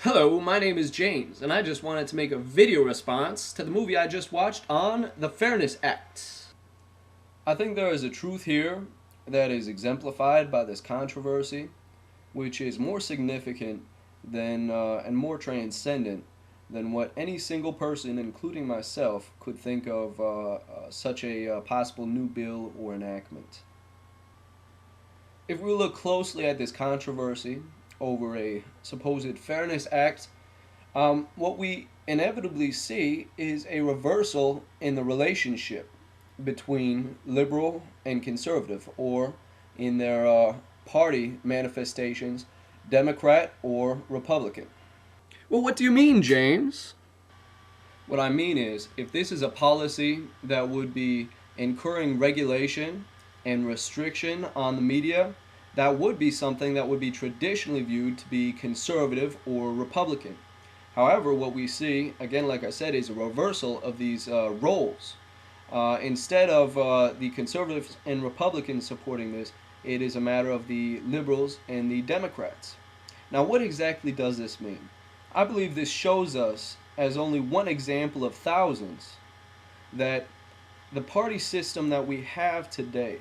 Hello, my name is James, and I just wanted to make a video response to the movie I just watched on the Fairness Act. I think there is a truth here that is exemplified by this controversy, which is more significant than and more transcendent than what any single person, including myself, could think of such a possible new bill or enactment. If we look closely at this controversy over a supposed Fairness Act, what we inevitably see is a reversal in the relationship between liberal and conservative, or in their party manifestations, Democrat or Republican. Well, what do you mean, James? What I mean is, if this is a policy that would be incurring regulation and restriction on the media, that would be something that would be traditionally viewed to be conservative or Republican. However, what we see, again, like I said, is a reversal of these roles. Instead of the conservatives and Republicans supporting this, it is a matter of the liberals and the Democrats. Now, what exactly does this mean? I believe this shows us, as only one example of thousands, that the party system that we have today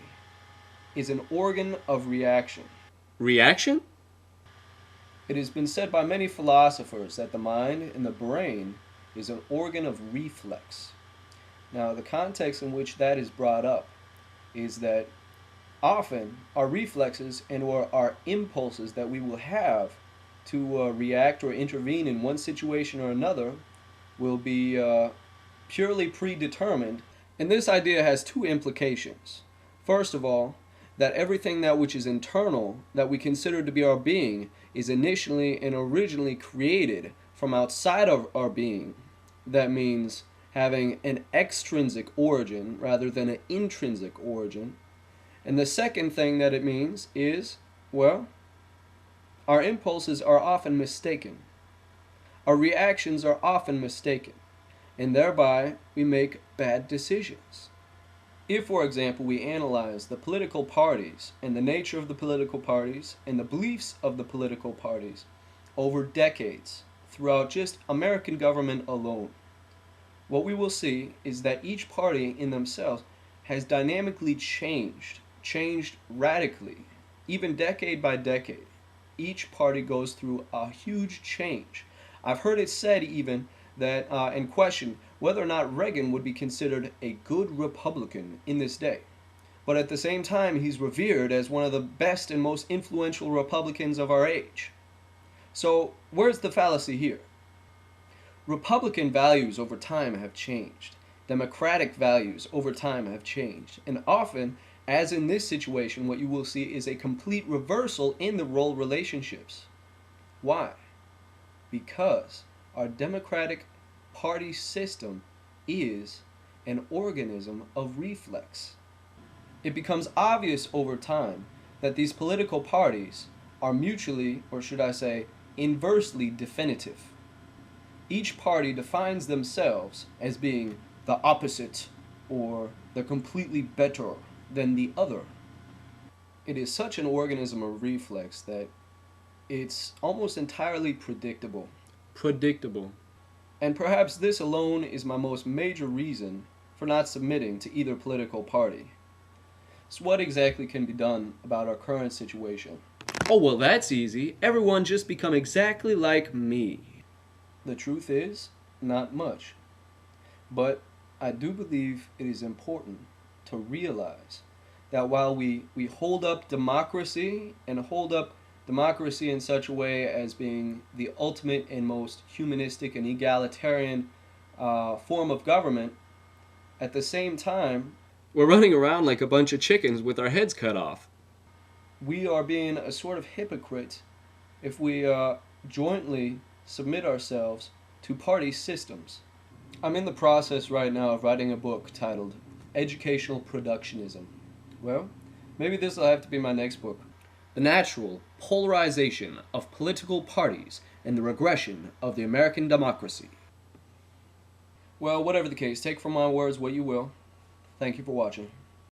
is an organ of reaction. Reaction? It has been said by many philosophers that the mind and the brain is an organ of reflex. Now, the context in which that is brought up is that often our reflexes and or our impulses that we will have to react or intervene in one situation or another will be purely predetermined. And this idea has two implications. First of all, that everything that which is internal, that we consider to be our being, is initially and originally created from outside of our being. That means having an extrinsic origin rather than an intrinsic origin. And the second thing that it means is, well, our impulses are often mistaken. Our reactions are often mistaken, and thereby we make bad decisions. If, for example, we analyze the political parties and the nature of the political parties and the beliefs of the political parties over decades throughout just American government alone, what we will see is that each party in themselves has dynamically changed radically, even decade by decade. Each party goes through a huge change. I've heard it said even that and questioned whether or not Reagan would be considered a good Republican in this day. But at the same time, he's revered as one of the best and most influential Republicans of our age. So where's the fallacy here? Republican values over time have changed. Democratic values over time have changed. And often, as in this situation, what you will see is a complete reversal in the role relationships. Why? Because our Democratic Party system is an organism of reflex. It becomes obvious over time that these political parties are mutually, or should I say, inversely definitive. Each party defines themselves as being the opposite or the completely better than the other. It is such an organism of reflex that it's almost entirely predictable. And perhaps this alone is my most major reason for not submitting to either political party. So what exactly can be done about our current situation? Oh, well, that's easy. Everyone just become exactly like me. The truth is, not much. But I do believe it is important to realize that while we hold up democracy and hold up democracy in such a way as being the ultimate and most humanistic and egalitarian form of government, at the same time, We're running around like a bunch of chickens with our heads cut off. we are being a sort of hypocrite if we jointly submit ourselves to party systems. I'm in the process right now of writing a book titled Educational Productionism. Well, maybe this will have to be my next book. The natural polarization of political parties and the regression of the American democracy. Well, whatever the case, take from my words what you will. Thank you for watching.